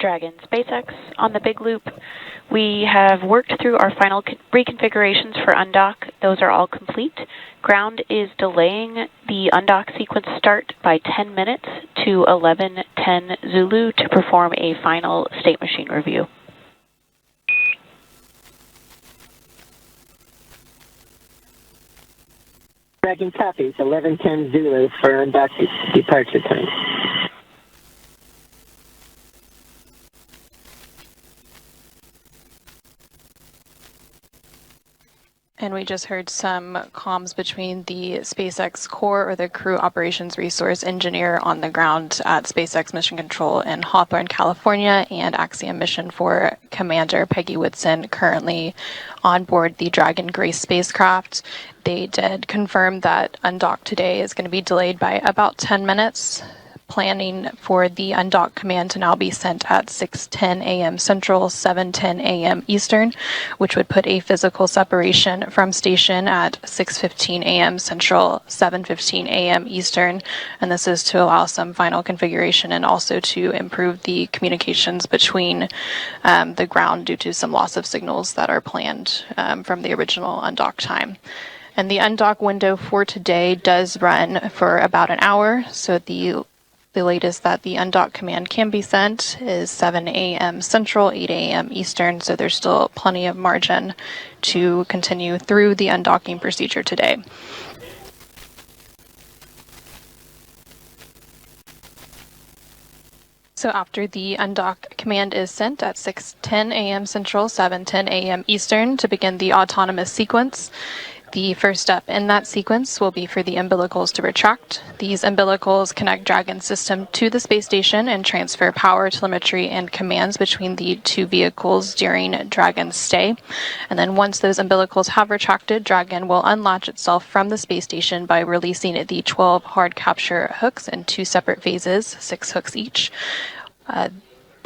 Dragon SpaceX on the big loop. We have worked through our final reconfigurations for undock. Those are all complete. Ground is delaying the undock sequence start by 10 minutes to 11:10 Zulu to perform a final state machine review. Dragon copies, 11:10 Zulu for undock departure time. And we just heard some comms between the SpaceX core, or the crew operations resource engineer on the ground at SpaceX Mission Control in Hawthorne, California, and Axiom Mission 4 Commander Peggy Woodson, currently on board the Dragon Grace spacecraft. They did confirm that undock today is going to be delayed by about 10 minutes. Planning for the undock command to now be sent at 6:10 a.m. Central, 7:10 a.m. Eastern, which would put a physical separation from station at 6:15 a.m. Central, 7:15 a.m. Eastern, and this is to allow some final configuration and also to improve the communications between the ground due to some loss of signals that are planned from the original undock time. And the undock window for today does run for about an hour, so the latest that the undock command can be sent is 7 a.m. Central, 8 a.m. Eastern, so there's still plenty of margin to continue through the undocking procedure today. So after the undock command is sent at 6:10 a.m. Central, 7:10 a.m. Eastern to begin the autonomous sequence, the first step in that sequence will be for the umbilicals to retract. These umbilicals connect Dragon's system to the space station and transfer power, telemetry, and commands between the two vehicles during Dragon's stay. And then once those umbilicals have retracted, Dragon will unlatch itself from the space station by releasing the 12 hard capture hooks in two separate phases, 6 hooks each.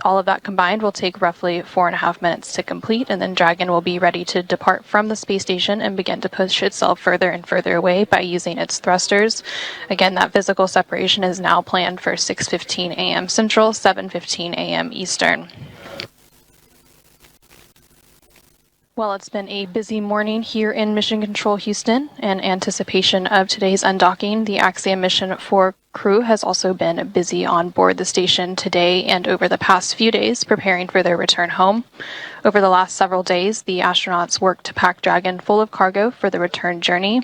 All of that combined will take roughly 4.5 minutes to complete, and then Dragon will be ready to depart from the space station and begin to push itself further and further away by using its thrusters. Again, that physical separation is now planned for 6:15 a.m. Central, 7:15 a.m. Eastern. Well, it's been a busy morning here in Mission Control Houston. In anticipation of today's undocking, the Axiom Mission 4 crew has also been busy on board the station today and over the past few days preparing for their return home. Over the last several days, the astronauts worked to pack Dragon full of cargo for the return journey.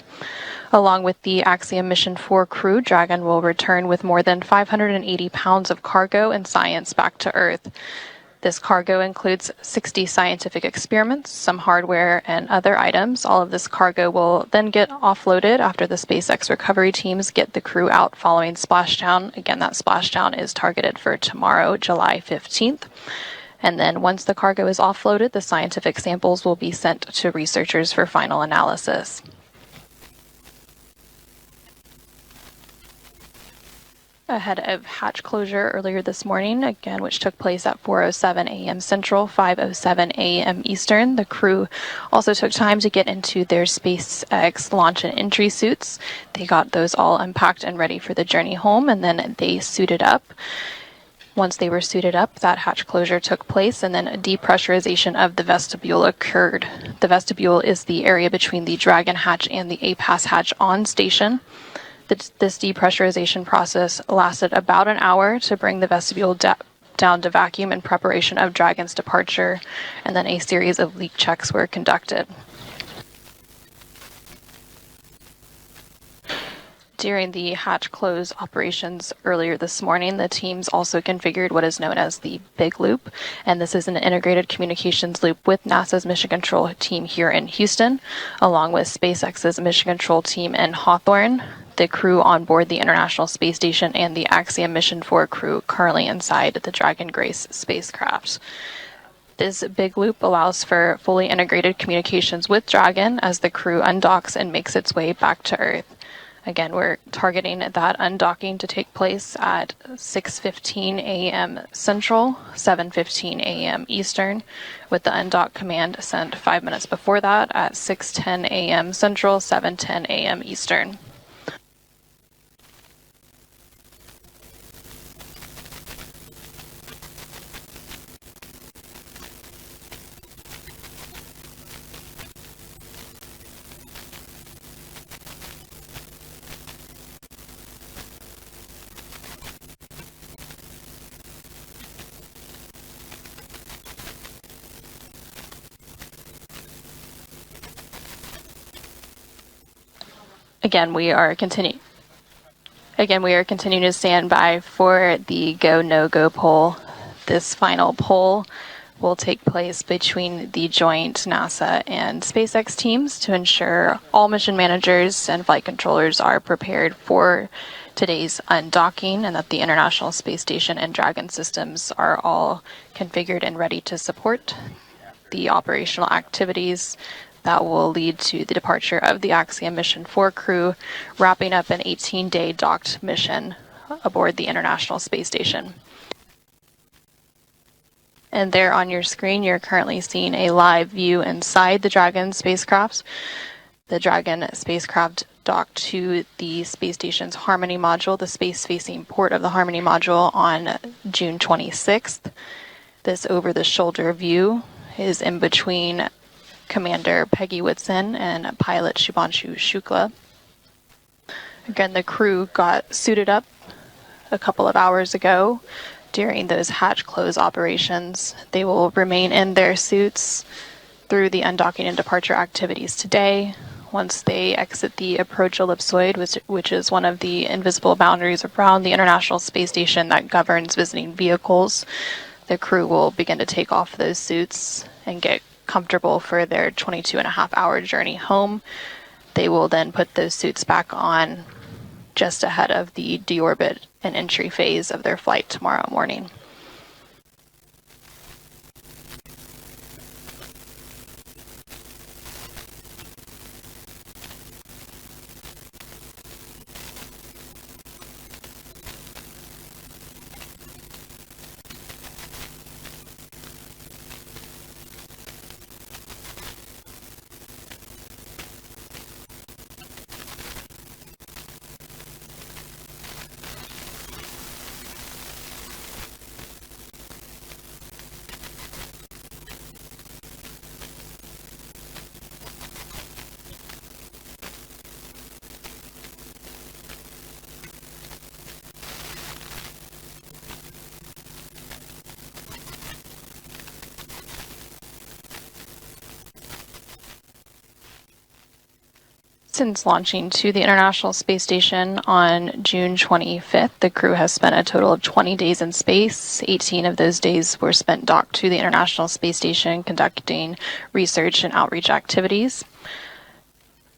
Along with the Axiom Mission 4 crew, Dragon will return with more than 580 pounds of cargo and science back to Earth. This cargo includes 60 scientific experiments, some hardware, and other items. All of this cargo will then get offloaded after the SpaceX recovery teams get the crew out following splashdown. Again, that splashdown is targeted for tomorrow, July 15th. And then once the cargo is offloaded, the scientific samples will be sent to researchers for final analysis. Ahead of hatch closure earlier this morning, again, which took place at 4:07 a.m. Central, 5:07 a.m. Eastern. The crew also took time to get into their SpaceX launch and entry suits. They got those all unpacked and ready for the journey home, and then they suited up. Once they were suited up, that hatch closure took place, and then a depressurization of the vestibule occurred. The vestibule is the area between the Dragon hatch and the APAS hatch on station. This depressurization process lasted about an hour to bring the vestibule down to vacuum in preparation of Dragon's departure, and then a series of leak checks were conducted. During the hatch close operations earlier this morning, the teams also configured what is known as the Big Loop, and this is an integrated communications loop with NASA's Mission Control team here in Houston, along with SpaceX's Mission Control team in Hawthorne, the crew on board the International Space Station, and the Axiom Mission 4 crew currently inside the Dragon Grace spacecraft. This big loop allows for fully integrated communications with Dragon as the crew undocks and makes its way back to Earth. Again, we're targeting that undocking to take place at 6:15 a.m. Central, 7:15 a.m. Eastern, with the undock command sent 5 minutes before that at 6:10 a.m. Central, 7:10 a.m. Eastern. Again, we are continuing to stand by for the go, no go poll. This final poll will take place between the joint NASA and SpaceX teams to ensure all mission managers and flight controllers are prepared for today's undocking and that the International Space Station and Dragon systems are all configured and ready to support the operational activities that will lead to the departure of the Axiom Mission 4 crew, wrapping up an 18-day docked mission aboard the International Space Station. And there on your screen, you're currently seeing a live view inside the Dragon spacecraft. The Dragon spacecraft docked to the space station's Harmony module, the space-facing port of the Harmony module, on June 26th. This over-the-shoulder view is in between Commander Peggy Whitson and pilot Shubhanshu Shukla. Again, the crew got suited up a couple of hours ago during those hatch close operations. They will remain in their suits through the undocking and departure activities today. Once they exit the approach ellipsoid, which is one of the invisible boundaries around the International Space Station that governs visiting vehicles, the crew will begin to take off those suits and get comfortable for their 22.5-hour journey home. They will then put those suits back on just ahead of the deorbit and entry phase of their flight tomorrow morning. Since launching to the International Space Station on June 25th, the crew has spent a total of 20 days in space. 18 of those days were spent docked to the International Space Station conducting research and outreach activities.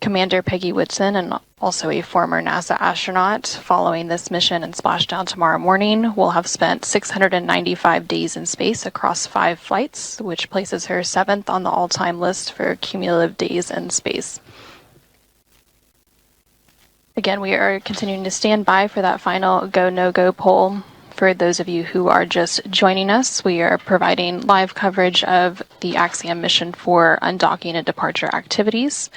Commander Peggy Whitson, and also a former NASA astronaut, following this mission in Splashdown tomorrow morning, will have spent 695 days in space across 5 flights, which places her 7th on the all-time list for cumulative days in space. Again, we are continuing to stand by for that final go, no-go poll. For those of you who are just joining us, we are providing live coverage of the Axiom mission for undocking and departure activities.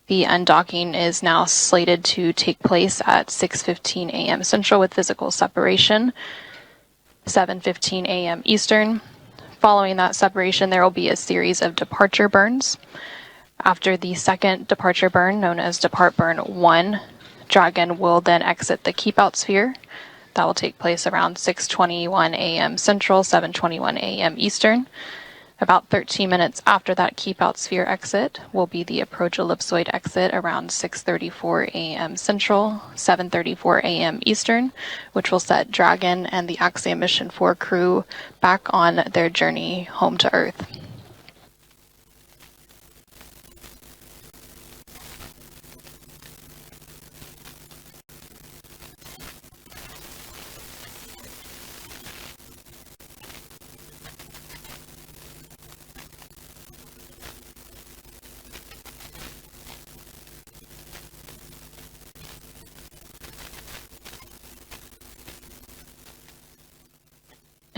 The undocking is now slated to take place at 6:15 a.m. Central with physical separation, 7:15 a.m. Eastern. Following that separation, there will be a series of departure burns. After the second departure burn, known as Depart Burn 1, Dragon will then exit the Keepout sphere. That will take place around 6:21 a.m. Central, 7:21 a.m. Eastern. About 13 minutes after that Keepout sphere exit will be the approach ellipsoid exit around 6:34 a.m. Central, 7:34 a.m. Eastern, which will set Dragon and the Axiom Mission 4 crew back on their journey home to Earth.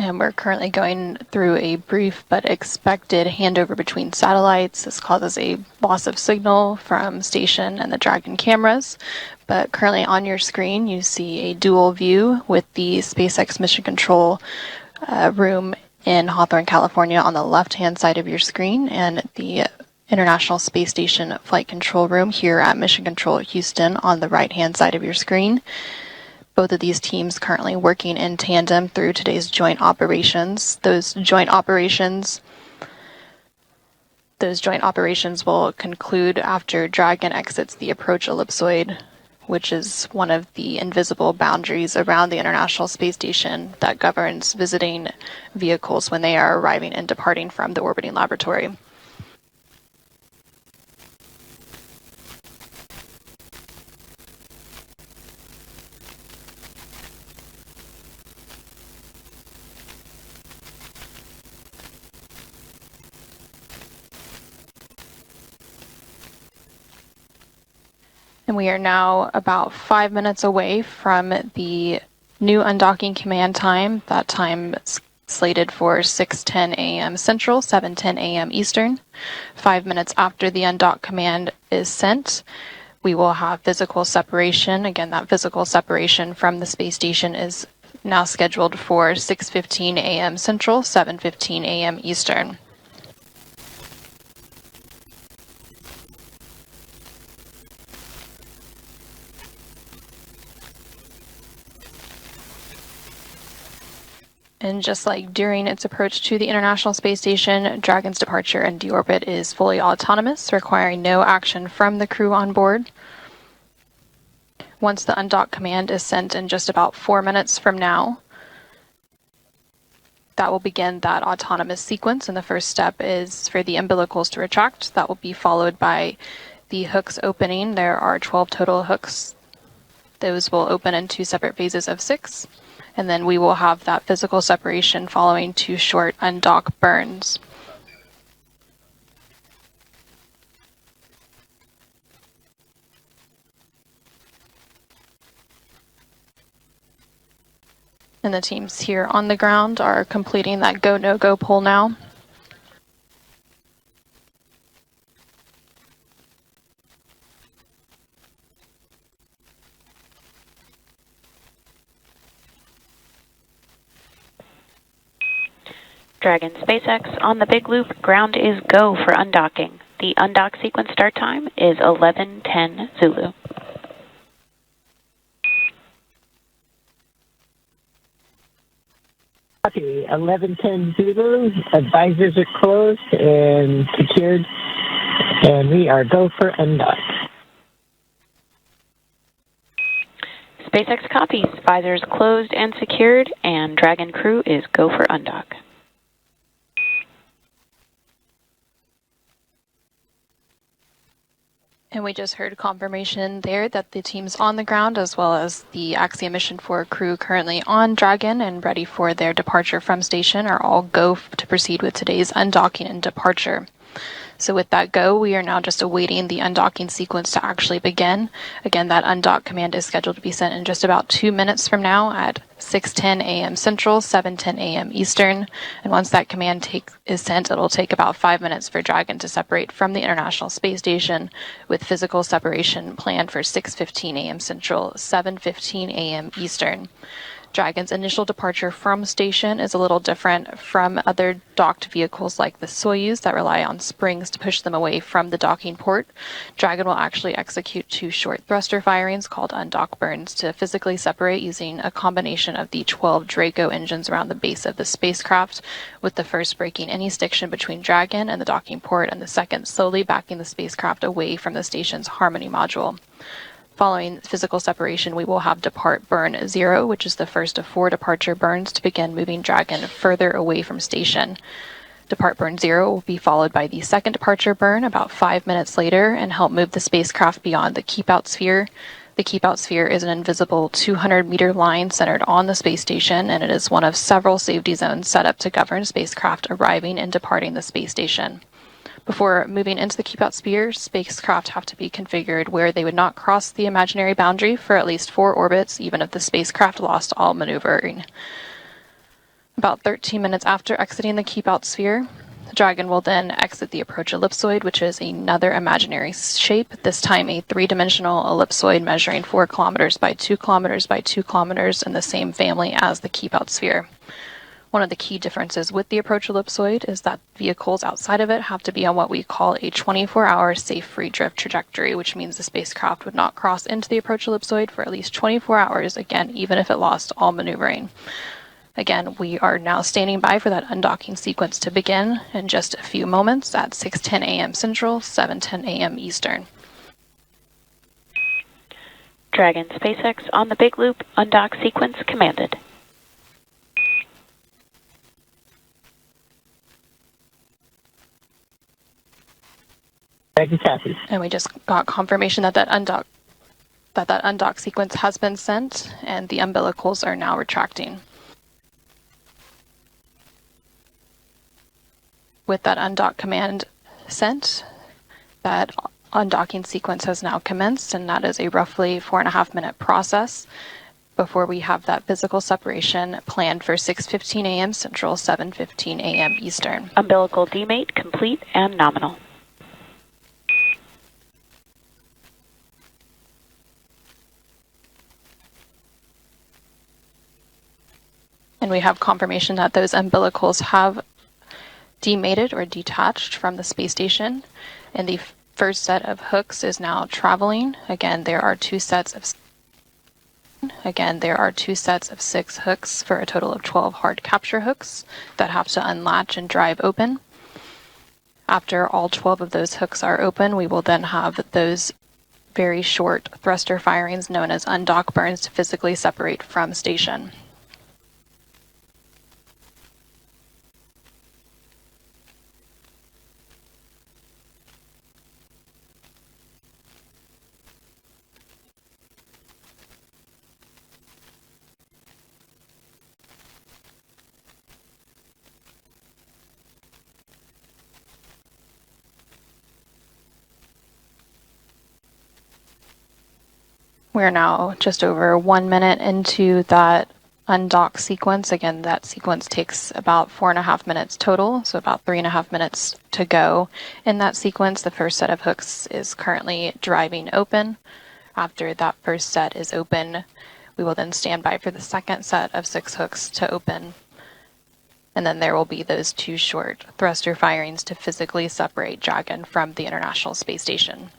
And we're currently going through a brief but expected handover between satellites. This causes a loss of signal from station and the Dragon cameras. But currently on your screen, you see a dual view with the SpaceX Mission Control room in Hawthorne, California on the left-hand side of your screen, and the International Space Station Flight Control Room here at Mission Control Houston on the right-hand side of your screen. Both of these teams currently working in tandem through today's joint operations. Those joint operations Those joint operations will conclude after Dragon exits the approach ellipsoid, which is one of the invisible boundaries around the International Space Station that governs visiting vehicles when they are arriving and departing from the orbiting laboratory. And we are now about 5 minutes away from the new undocking command time. That time is slated for 6:10 a.m. Central, 7:10 a.m. Eastern. 5 minutes after the undock command is sent, we will have physical separation. Again, that physical separation from the space station is now scheduled for 6:15 a.m. Central, 7:15 a.m. Eastern. And just like during its approach to the International Space Station, Dragon's departure and deorbit is fully autonomous, requiring no action from the crew on board. Once the undock command is sent in just about 4 minutes from now, that will begin that autonomous sequence. And the first step is for the umbilicals to retract. That will be followed by the hooks opening. There are 12 total hooks. Those will open in 2 separate phases of 6. And then we will have that physical separation following 2 short undock burns. And the teams here on the ground are completing that go, no-go pull now. Dragon SpaceX on the big loop, ground is go for undocking. The undock sequence start time is 11:10 Zulu. Copy, 11:10 Zulu. Advisors are closed and secured, and we are go for undock. SpaceX copies. Visors closed and secured, and Dragon crew is go for undock. And we just heard confirmation there that the teams on the ground, as well as the Axiom Mission 4 crew currently on Dragon and ready for their departure from station, are all go to proceed with today's undocking and departure. So with that go, we are now just awaiting the undocking sequence to actually begin. Again, that undock command is scheduled to be sent in just about 2 minutes from now at 6:10 a.m. Central, 7:10 a.m. Eastern. And once that command is sent, it'll take about 5 minutes for Dragon to separate from the International Space Station, with physical separation planned for 6:15 a.m. Central, 7:15 a.m. Eastern. Dragon's initial departure from station is a little different from other docked vehicles like the Soyuz that rely on springs to push them away from the docking port. Dragon will actually execute 2 short thruster firings called undock burns to physically separate using a combination of the 12 Draco engines around the base of the spacecraft, with the first breaking any stiction between Dragon and the docking port, and the second slowly backing the spacecraft away from the station's Harmony module. Following physical separation, we will have depart burn 0, which is the first of 4 departure burns to begin moving Dragon further away from station. Depart burn 0 will be followed by the second departure burn about 5 minutes later and help move the spacecraft beyond the Keepout sphere. The Keepout sphere is an invisible 200-meter line centered on the space station, and it is one of several safety zones set up to govern spacecraft arriving and departing the space station. Before moving into the Keepout sphere, spacecraft have to be configured where they would not cross the imaginary boundary for at least 4 orbits, even if the spacecraft lost all maneuvering. About 13 minutes after exiting the Keepout sphere, the Dragon will then exit the approach ellipsoid, which is another imaginary shape, this time a 3-dimensional ellipsoid measuring 4 kilometers by 2 kilometers by 2 kilometers in the same family as the Keepout sphere. One of the key differences with the approach ellipsoid is that vehicles outside of it have to be on what we call a 24-hour safe free drift trajectory, which means the spacecraft would not cross into the approach ellipsoid for at least 24 hours, again, even if it lost all maneuvering. Again, we are now standing by for that undocking sequence to begin in just a few moments at 6:10 a.m. Central, 7:10 a.m. Eastern. Dragon SpaceX on the big loop, undock sequence commanded. Thank you, Kathy. And we just got confirmation that that undock sequence has been sent, and the umbilicals are now retracting. With that undock command sent, that undocking sequence has now commenced, and that is a roughly 4.5-minute process before we have that physical separation planned for 6:15 a.m. Central, 7:15 a.m. Eastern. Umbilical demate complete and nominal. And we have confirmation that those umbilicals have demated or detached from the space station, and the first set of hooks is now traveling. Again, there are two sets of 6 hooks for a total of 12 hard capture hooks that have to unlatch and drive open. After all 12 of those hooks are open, we will then have those very short thruster firings known as undock burns to physically separate from station. We're now just over 1 minute into that undock sequence. Again, that sequence takes about 4.5 minutes total, so about 3.5 minutes to go. In that sequence, the first set of hooks is currently driving open. After that first set is open, we will then stand by for the second set of 6 hooks to open. And then there will be those 2 short thruster firings to physically separate Dragon from the International Space Station.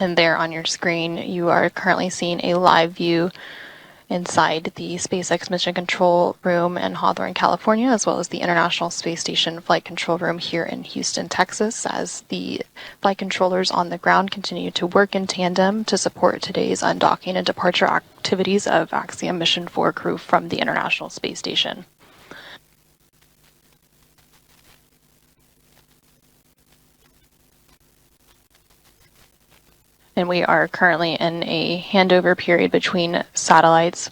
And there on your screen, you are currently seeing a live view inside the SpaceX Mission Control Room in Hawthorne, California, as well as the International Space Station Flight Control Room here in Houston, Texas, as the flight controllers on the ground continue to work in tandem to support today's undocking and departure activities of Axiom Mission 4 crew from the International Space Station. And we are currently in a handover period between satellites,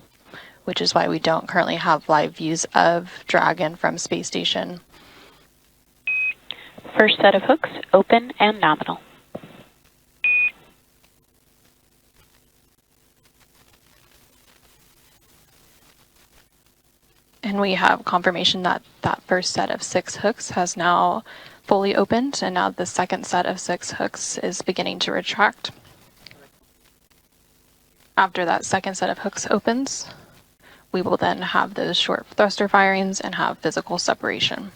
which is why we don't currently have live views of Dragon from space station. First set of hooks open and nominal. And we have confirmation that that first set of 6 hooks has now fully opened, and now the second set of 6 hooks is beginning to retract. After that second set of hooks opens, we will then have those short thruster firings and have physical separation.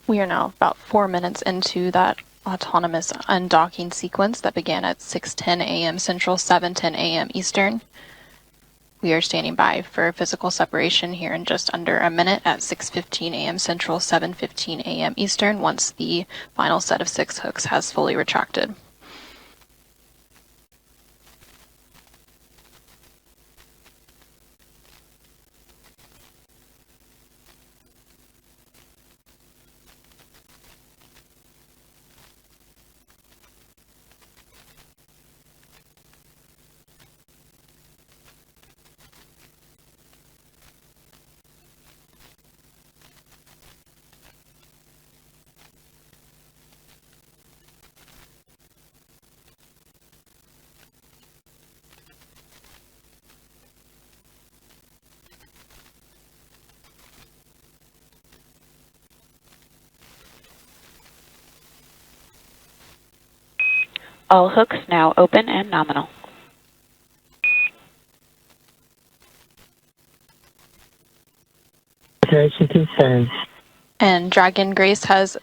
We are now about 4 minutes into that autonomous undocking sequence that began at 6:10 a.m. Central, 7:10 a.m. Eastern. We are standing by for physical separation here in just under a minute at 6:15 a.m. Central, 7:15 a.m. Eastern, once the final set of 6 hooks has fully retracted. All hooks now open and nominal. Separation confirmed. And Dragon Grace has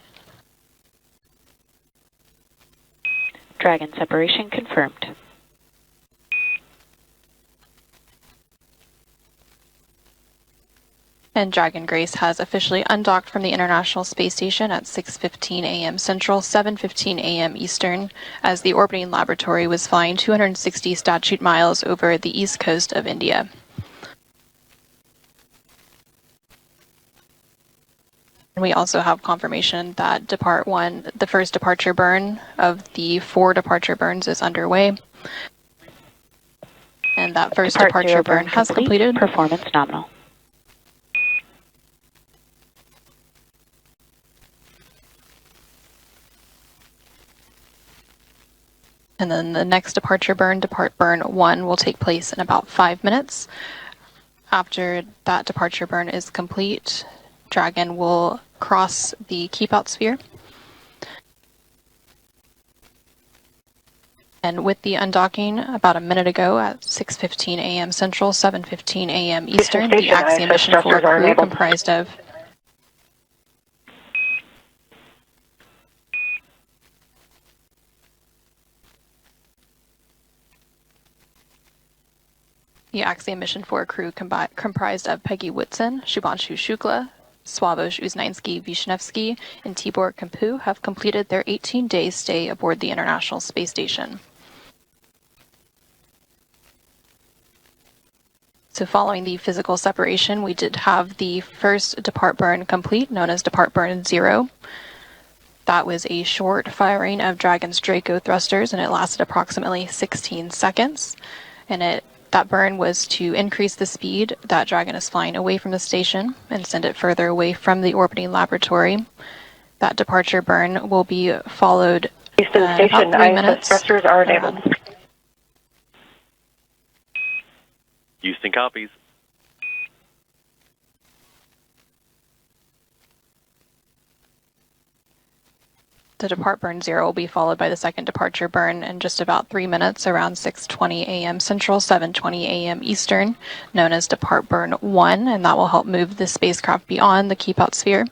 Dragon separation confirmed. And Dragon Grace has officially undocked from the International Space Station at 6:15 a.m. Central, 7:15 a.m. Eastern, as the orbiting laboratory was flying 260 statute miles over the east coast of India. And we also have confirmation that Depart 1, the first departure burn of the 4 departure burns, is underway. And that first departure burn has completed. Performance nominal. And then the next departure burn, Depart Burn 1, will take place in about 5 minutes. After that departure burn is complete, Dragon will cross the Keepout sphere. And with the undocking about a minute ago at 6:15 a.m. Central, 7:15 a.m. Eastern, the Axiom Mission 4 crew comprised of comprised of Peggy Whitson, Shubhanshu Shukla, Sławosz Uznański-Wisniewski, and Tibor Kampu have completed their 18-day stay aboard the International Space Station. So following the physical separation, we did have the first depart burn complete, known as Depart Burn 0. That was a short firing of Dragon's Draco thrusters, and it lasted approximately 16 seconds. And that burn was to increase the speed that Dragon is flying away from the station and send it further away from the orbiting laboratory. That departure burn will be followed Houston Station, about 3 ISS minutes. thrusters are enabled. Houston copies. The depart burn 0 will be followed by the second departure burn in just about 3 minutes, around 6:20 a.m. Central, 7:20 a.m. Eastern, known as Depart Burn 1, and that will help move the spacecraft beyond the Keepout sphere.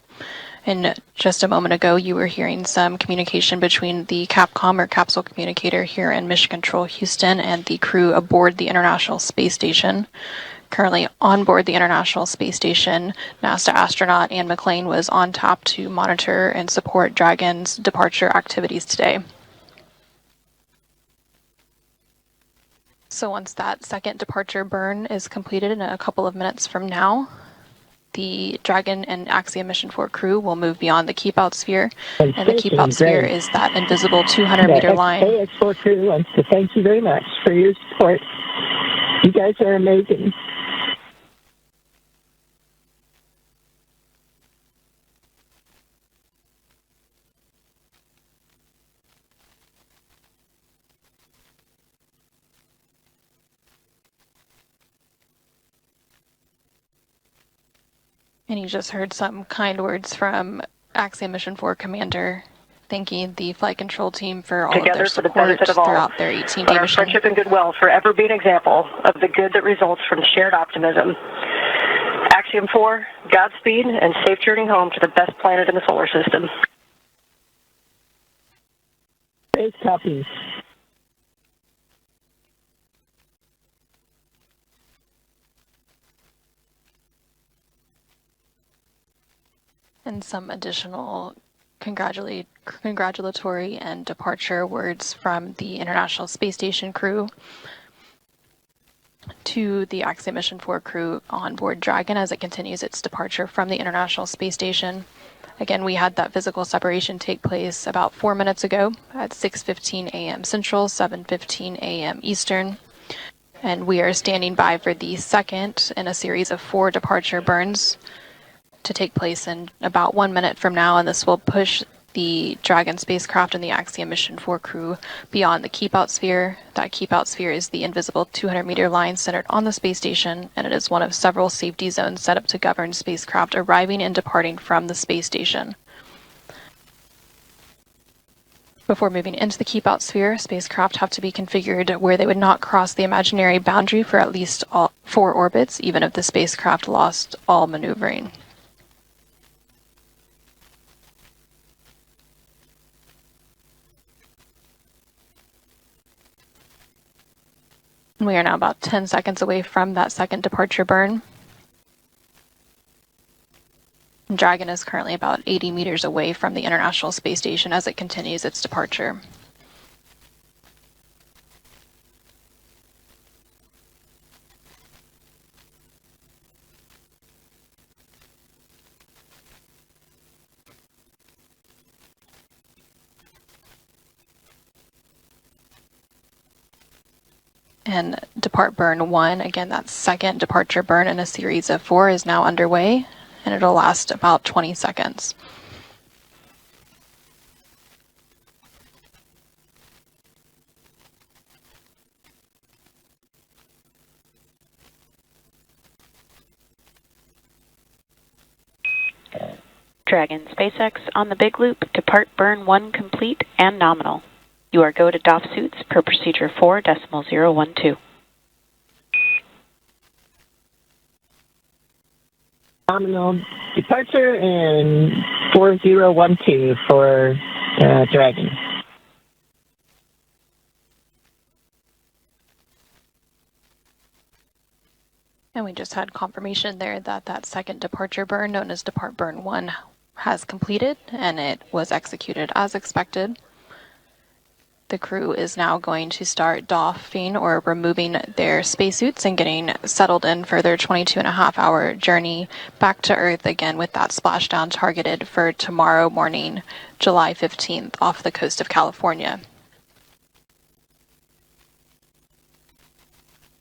And just a moment ago, you were hearing some communication between the Capcom or capsule communicator here in Mission Control Houston and the crew aboard the International Space Station. Currently on board the International Space Station, NASA astronaut Anne McClain was on tap to monitor and support Dragon's departure activities today. So once that second departure burn is completed in a couple of minutes from now, the Dragon and Axiom Mission 4 crew will move beyond the Keepout sphere, and the Keepout sphere is that invisible 200-meter line. AX4 crew wants to thank you very much for your support. You guys are amazing. And you just heard some kind words from Axiom Mission 4 Commander thanking the flight control team for all of their support throughout their 18-day mission. Friendship and goodwill forever be an example of the good that results from shared optimism. Axiom 4, Godspeed and safe journey home to the best planet in the solar system. Space copies. And some additional congratulatory and departure words from the International Space Station crew to the Axiom Mission 4 crew on board Dragon as it continues its departure from the International Space Station. Again, we had that physical separation take place about 4 minutes ago at 6:15 a.m. Central, 7:15 a.m. Eastern. And we are standing by for the second in a series of 4 departure burns to take place in about 1 minute from now, and this will push the Dragon spacecraft and the Axiom Mission 4 crew beyond the Keepout sphere. That Keepout sphere is the invisible 200-meter line centered on the space station, and it is one of several safety zones set up to govern spacecraft arriving and departing from the space station. Before moving into the Keepout sphere, spacecraft have to be configured where they would not cross the imaginary boundary for at least 4 orbits, even if the spacecraft lost all maneuvering. We are now about 10 seconds away from that second departure burn. Dragon is currently about 80 meters away from the International Space Station as it continues its departure. And depart burn 1, again, that second departure burn in a series of 4 is now underway, and it'll last about 20 seconds. Dragon SpaceX on the big loop, depart burn 1 complete and nominal. You are go to DOF suits per procedure 4.012. Nominal departure and 4012 for Dragon. And we just had confirmation there that that second departure burn, known as depart burn 1, has completed, and it was executed as expected. The crew is now going to start doffing or removing their spacesuits and getting settled in for their 22.5-hour journey back to Earth, again with that splashdown targeted for tomorrow morning, July 15th, off the coast of California.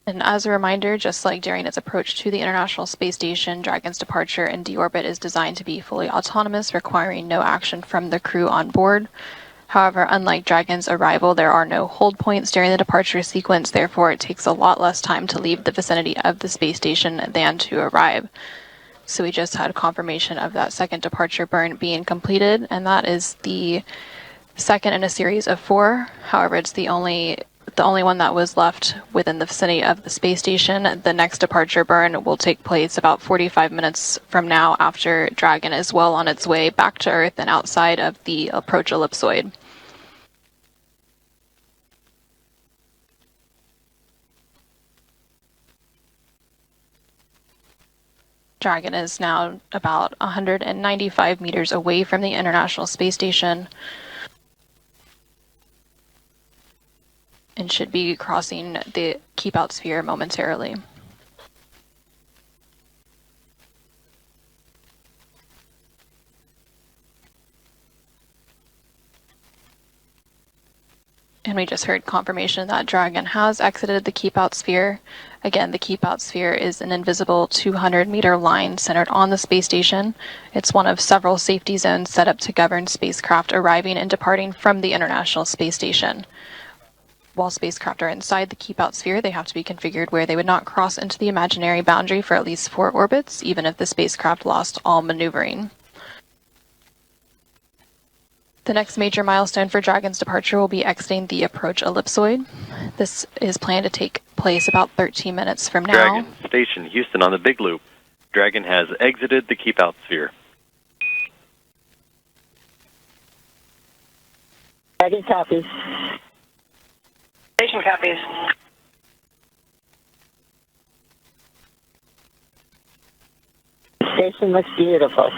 And as a reminder, just like during its approach to the International Space Station, Dragon's departure and deorbit is designed to be fully autonomous, requiring no action from the crew on board. However, unlike Dragon's arrival, there are no hold points during the departure sequence, therefore it takes a lot less time to leave the vicinity of the space station than to arrive. So we just had confirmation of that second departure burn being completed, and that is the second in a series of 4. However, it's the only one that was left within the vicinity of the space station. The next departure burn will take place about 45 minutes from now, after Dragon is well on its way back to Earth and outside of the approach ellipsoid. Dragon is now about 195 meters away from the International Space Station and should be crossing the Keepout sphere momentarily. And we just heard confirmation that Dragon has exited the Keepout sphere. Again, the Keepout sphere is an invisible 200-meter line centered on the space station. It's one of several safety zones set up to govern spacecraft arriving and departing from the International Space Station. While spacecraft are inside the Keepout sphere, they have to be configured where they would not cross into the imaginary boundary for at least 4 orbits, even if the spacecraft lost all maneuvering. The next major milestone for Dragon's departure will be exiting the approach ellipsoid. This is planned to take place about 13 minutes from now. Dragon, Station Houston on the big loop. Dragon has exited the Keepout sphere. Dragon copies. Station copies. Station looks beautiful.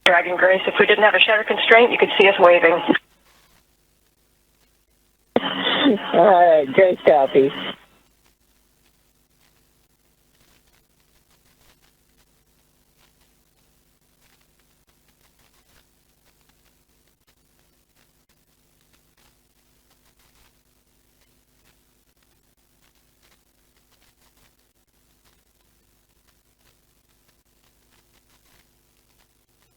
Dragon Grace, if we didn't have a shutter constraint, you could see us waving. All right, great copy.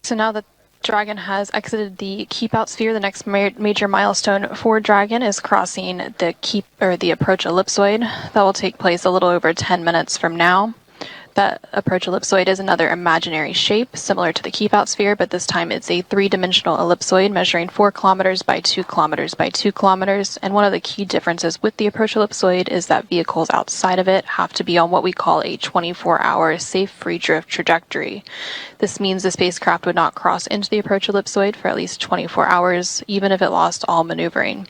So now that Dragon has exited the Keepout sphere. The next major milestone for Dragon is crossing the approach ellipsoid. That will take place a little over 10 minutes from now. That approach ellipsoid is another imaginary shape similar to the Keepout sphere, but this time it's a three-dimensional ellipsoid measuring 4 kilometers by 2 kilometers by 2 kilometers. And one of the key differences with the approach ellipsoid is that vehicles outside of it have to be on what we call a 24-hour safe free drift trajectory. This means the spacecraft would not cross into the approach ellipsoid for at least 24 hours, even if it lost all maneuvering.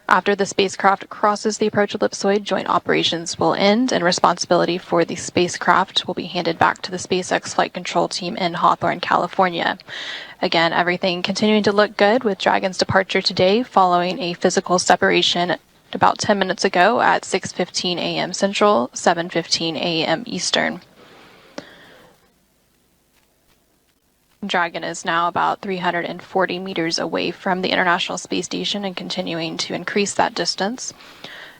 After the spacecraft crosses the approach ellipsoid, joint operations will end, and responsibility for the spacecraft will be handed back to the SpaceX flight control team in Hawthorne, California. Again, everything continuing to look good with Dragon's departure today following a physical separation about 10 minutes ago at 6:15 a.m. Central, 7:15 a.m. Eastern. Dragon is now about 340 meters away from the International Space Station and continuing to increase that distance.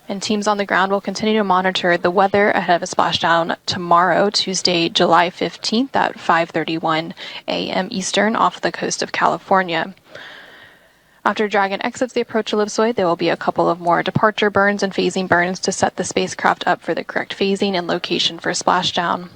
And teams on the ground will continue to monitor the weather ahead of a splashdown tomorrow, Tuesday, July 15th at 5:31 a.m. Eastern off the coast of California. After Dragon exits the approach ellipsoid, there will be a couple of more departure burns and phasing burns to set the spacecraft up for the correct phasing and location for splashdown.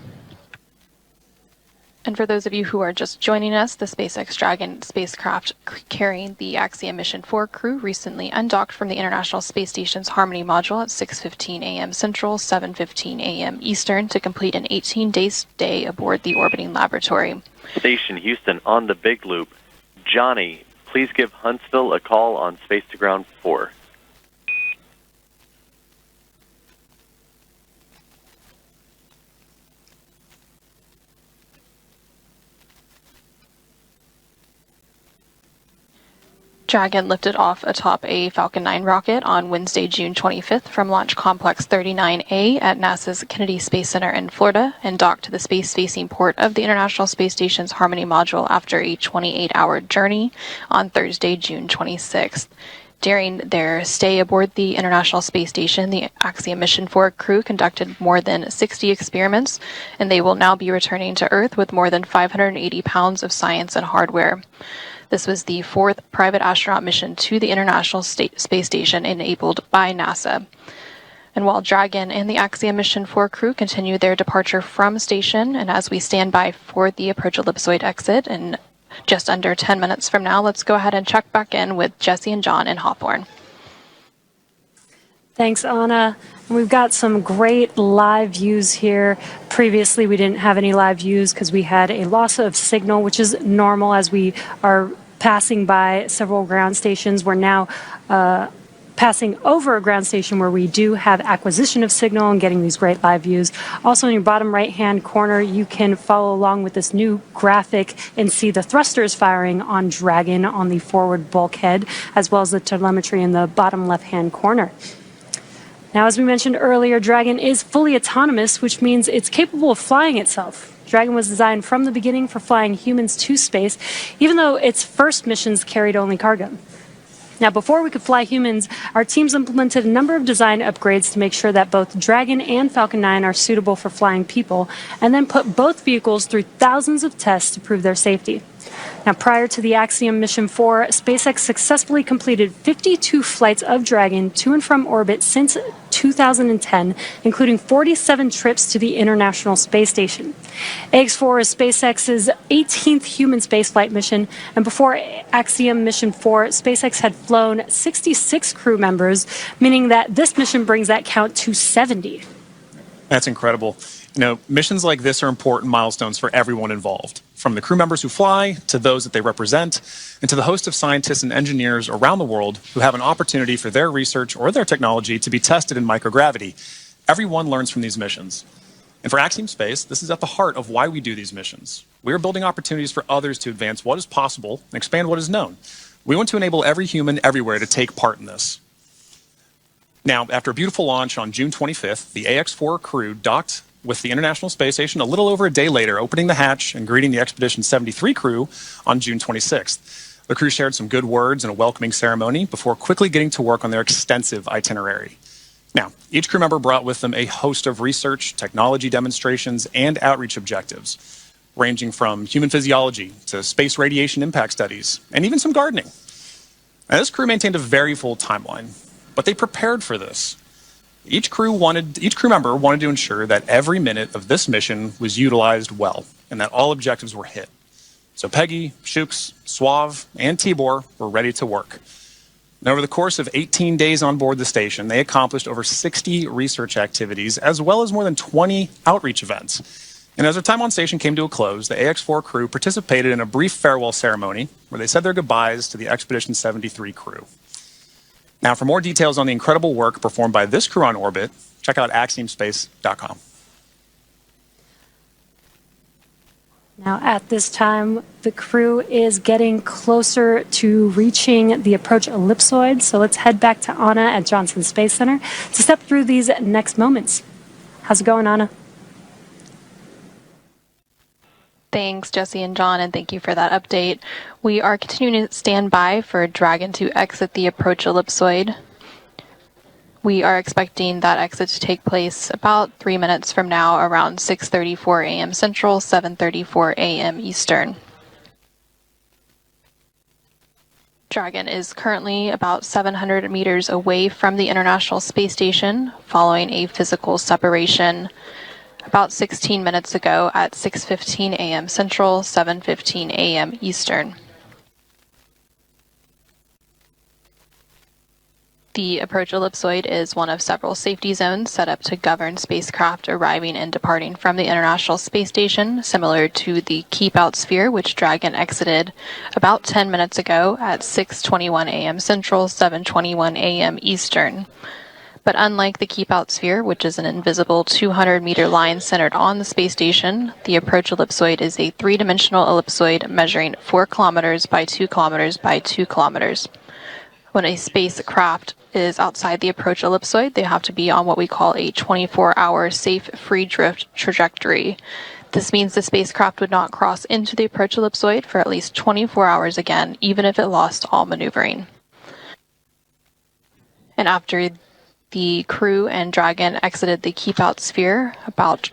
And for those of you who are just joining us, the SpaceX Dragon spacecraft carrying the Axiom Mission 4 crew recently undocked from the International Space Station's Harmony module at 6:15 a.m. Central, 7:15 a.m. Eastern to complete an 18-day stay aboard the orbiting laboratory. Station Houston on the Big Loop. Johnny, please give Huntsville a call on Space to Ground 4. Dragon lifted off atop a Falcon 9 rocket on Wednesday, June 25th from Launch Complex 39A at NASA's Kennedy Space Center in Florida and docked to the space-facing port of the International Space Station's Harmony module after a 28-hour journey on Thursday, June 26th. During their stay aboard the International Space Station, the Axiom Mission 4 crew conducted more than 60 experiments, and they will now be returning to Earth with more than 580 pounds of science and hardware. This was the 4th private astronaut mission to the International Space Station enabled by NASA. And while Dragon and the Axiom Mission 4 crew continue their departure from station, and as we stand by for the approach ellipsoid exit in just under 10 minutes from now, let's go ahead and check back in with Jesse and John in Hawthorne. Thanks, Anna. We've got some great live views here. Previously, we didn't have any live views because we had a loss of signal, which is normal as we are passing by several ground stations. We're now passing over a ground station where we do have acquisition of signal and getting these great live views. Also, in your bottom right-hand corner, you can follow along with this new graphic and see the thrusters firing on Dragon on the forward bulkhead, as well as the telemetry in the bottom left-hand corner. Now, as we mentioned earlier, Dragon is fully autonomous, which means it's capable of flying itself. Dragon was designed from the beginning for flying humans to space, even though its first missions carried only cargo. Now, before we could fly humans, our teams implemented a number of design upgrades to make sure that both Dragon and Falcon 9 are suitable for flying people, and then put both vehicles through thousands of tests to prove their safety. Now, prior to the Axiom Mission 4, SpaceX successfully completed 52 flights of Dragon to and from orbit since 2010, including 47 trips to the International Space Station. AX-4 is SpaceX's 18th human spaceflight mission, and before Axiom Mission 4, SpaceX had flown 66 crew members, meaning that this mission brings that count to 70. That's incredible. You know, missions like this are important milestones for everyone involved, from the crew members who fly to those that they represent, and to the host of scientists and engineers around the world who have an opportunity for their research or their technology to be tested in microgravity. Everyone learns from these missions. And for Axiom Space, this is at the heart of why we do these missions. We are building opportunities for others to advance what is possible and expand what is known. We want to enable every human everywhere to take part in this. Now, after a beautiful launch on June 25th, the AX-4 crew docked with the International Space Station a little over a day later, opening the hatch and greeting the Expedition 73 crew on June 26th. The crew shared some good words and a welcoming ceremony before quickly getting to work on their extensive itinerary. Now, each crew member brought with them a host of research, technology demonstrations, and outreach objectives. ranging from human physiology to space radiation impact studies, and even some gardening. Now, this crew maintained a very full timeline, but they prepared for this. Each crew member wanted to ensure that every minute of this mission was utilized well, and that all objectives were hit. So Peggy, Shooks, Suave, and Tibor were ready to work. And over the course of 18 days on board the station, they accomplished over 60 research activities, as well as more than 20 outreach events. And as their time on station came to a close, the AX-4 crew participated in a brief farewell ceremony where they said their goodbyes to the Expedition 73 crew. Now, for more details on the incredible work performed by this crew on orbit, check out axiomspace.com. Now, at this time, the crew is getting closer to reaching the approach ellipsoid. So let's head back to Anna at Johnson Space Center to step through these next moments. How's it going, Anna? Thanks, Jesse and John, and thank you for that update. We are continuing to stand by for Dragon to exit the approach ellipsoid. We are expecting that exit to take place about 3 minutes from now, around 6:34 a.m. Central, 7:34 a.m. Eastern. Dragon is currently about 700 meters away from the International Space Station, following a physical separation about 16 minutes ago at 6:15 a.m. Central, 7:15 a.m. Eastern. The approach ellipsoid is one of several safety zones set up to govern spacecraft arriving and departing from the International Space Station, similar to the Keepout sphere, which Dragon exited about 10 minutes ago at 6:21 a.m. Central, 7:21 a.m. Eastern. But unlike the Keepout sphere, which is an invisible 200-meter line centered on the space station, the approach ellipsoid is a three-dimensional ellipsoid measuring 4 kilometers by 2 kilometers by 2 kilometers. When a spacecraft is outside the approach ellipsoid, they have to be on what we call a 24-hour safe free drift trajectory. This means the spacecraft would not cross into the approach ellipsoid for at least 24 hours again, even if it lost all maneuvering. And after the crew and Dragon exited the Keepout sphere about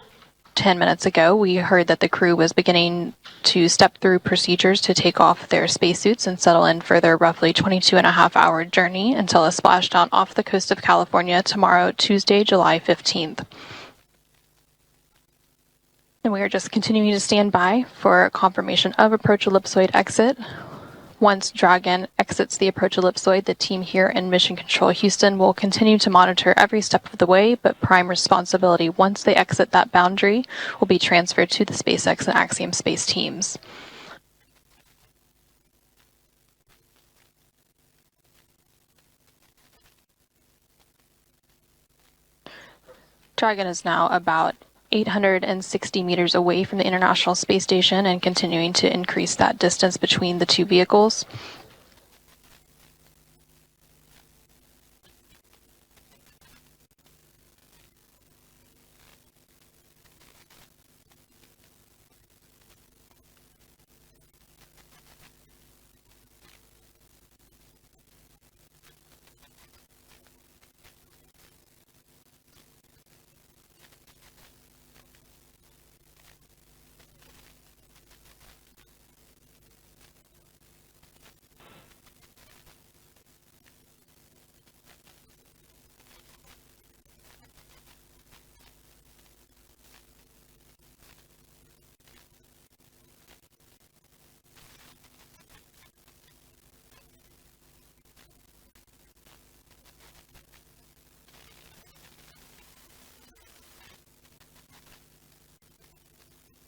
10 minutes ago, we heard that the crew was beginning to step through procedures to take off their spacesuits and settle in for their roughly 22.5-hour journey until a splashdown off the coast of California tomorrow, Tuesday, July 15th. And we are just continuing to stand by for confirmation of approach ellipsoid exit. Once Dragon exits the approach ellipsoid, the team here in Mission Control Houston will continue to monitor every step of the way, but prime responsibility once they exit that boundary will be transferred to the SpaceX and Axiom space teams. Dragon is now about 860 meters away from the International Space Station and continuing to increase that distance between the two vehicles.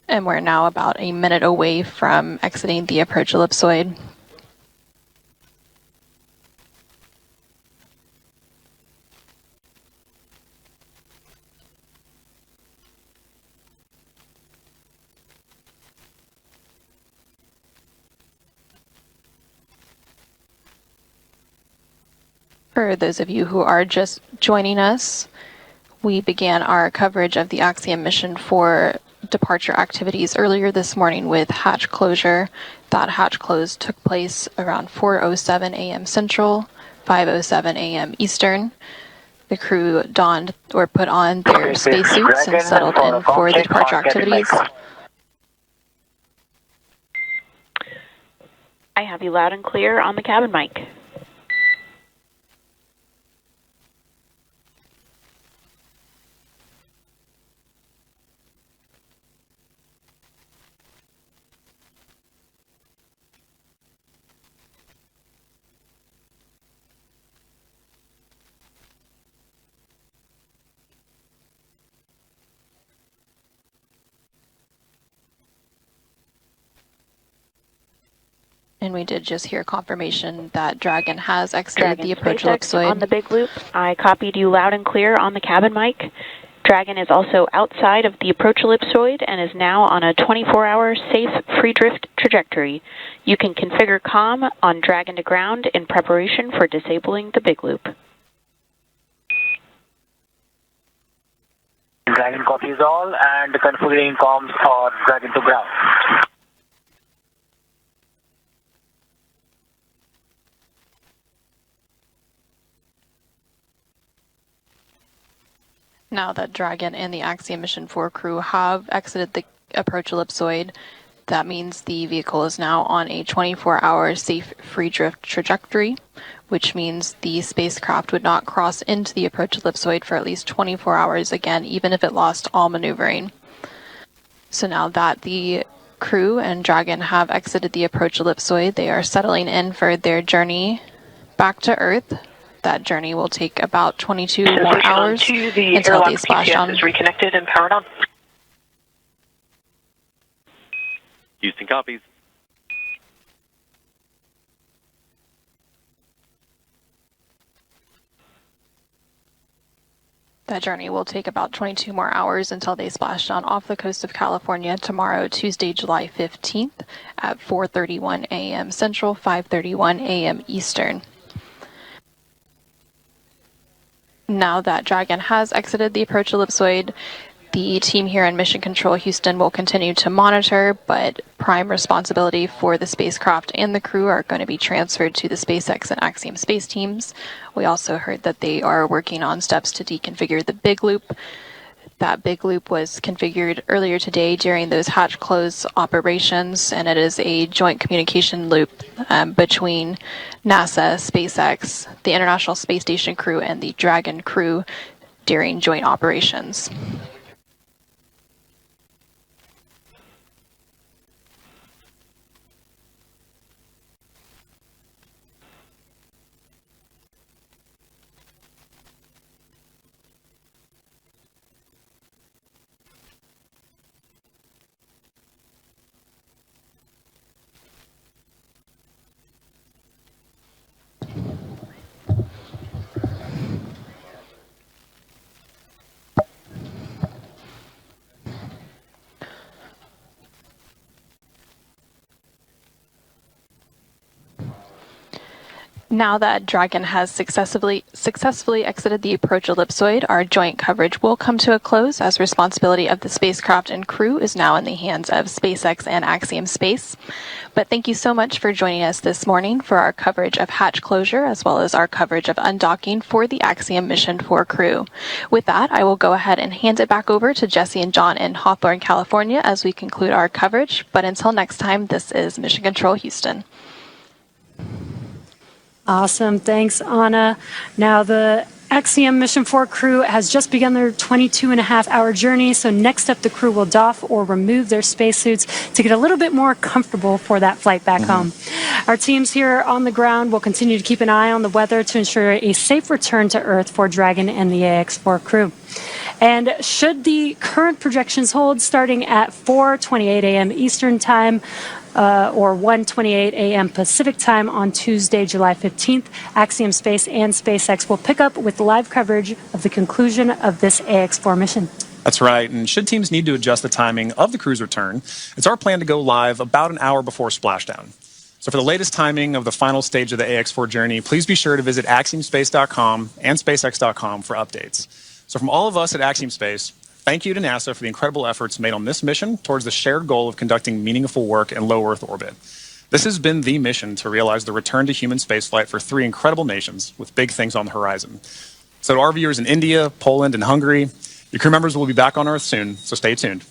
And we're now about a minute away from exiting the approach ellipsoid. For those of you who are just joining us, we began our coverage of the Axiom mission for departure activities earlier this morning with hatch closure. That hatch close took place around 4:07 a.m. Central, 5:07 a.m. Eastern. The crew donned or put on their spacesuits and settled in for the departure activities. I have you loud and clear on the cabin mic. And we did just hear confirmation that Dragon has exited the approach SpaceX ellipsoid. on the big loop. I copied you loud and clear on the cabin mic. Dragon is also outside of the approach ellipsoid and is now on a 24-hour safe free drift trajectory. You can configure comm on Dragon to ground in preparation for disabling the big loop. Dragon copies all and configuring comms for Dragon to ground. Now that Dragon and the Axiom Mission 4 crew have exited the approach ellipsoid, that means the vehicle is now on a 24-hour safe free drift trajectory, which means the spacecraft would not cross into the approach ellipsoid for at least 24 hours again, even if it lost all maneuvering. So now that the crew and Dragon have exited the approach ellipsoid, they are settling in for their journey back to Earth. That journey will take about 22 more hours until they splash down. Is reconnected and powered on. Houston copies. That journey will take about 22 more hours until they splash down off the coast of California tomorrow, Tuesday, July 15th at 4:31 a.m. Central, 5:31 a.m. Eastern. Now that Dragon has exited the approach ellipsoid, the team here in Mission Control Houston will continue to monitor, but prime responsibility for the spacecraft and the crew are going to be transferred to the SpaceX and Axiom space teams. We also heard that they are working on steps to deconfigure the big loop. That big loop was configured earlier today during those hatch close operations, and it is a joint communication loop between NASA, SpaceX, the International Space Station crew, and the Dragon crew during joint operations. Now that Dragon has successfully exited the approach ellipsoid, our joint coverage will come to a close as responsibility of the spacecraft and crew is now in the hands of SpaceX and Axiom Space. But thank you so much for joining us this morning for our coverage of hatch closure as well as our coverage of undocking for the Axiom Mission 4 crew. With that, I will go ahead and hand it back over to Jesse and John in Hawthorne, California as we conclude our coverage. But until next time, this is Mission Control Houston. Awesome. Thanks, Anna. Now, the Axiom Mission 4 crew has just begun their 22-and-a-half-hour journey, so next up the crew will doff or remove their spacesuits to get a little bit more comfortable for that flight back home. Our teams here on the ground will continue to keep an eye on the weather to ensure a safe return to Earth for Dragon and the AX4 crew. And should the current projections hold, starting at 4:28 a.m. Eastern Time, or 1:28 a.m. Pacific Time on Tuesday, July 15th, Axiom Space and SpaceX will pick up with live coverage of the conclusion of this AX4 mission. That's right, and should teams need to adjust the timing of the crew's return, it's our plan to go live about an hour before splashdown. So for the latest timing of the final stage of the AX4 journey, please be sure to visit axiomspace.com and spacex.com for updates. So from all of us at Axiom Space, thank you to NASA for the incredible efforts made on this mission towards the shared goal of conducting meaningful work in low Earth orbit. This has been the mission to realize the return to human spaceflight for 3 incredible nations with big things on the horizon. So to our viewers in India, Poland, and Hungary, your crew members will be back on Earth soon, so stay tuned.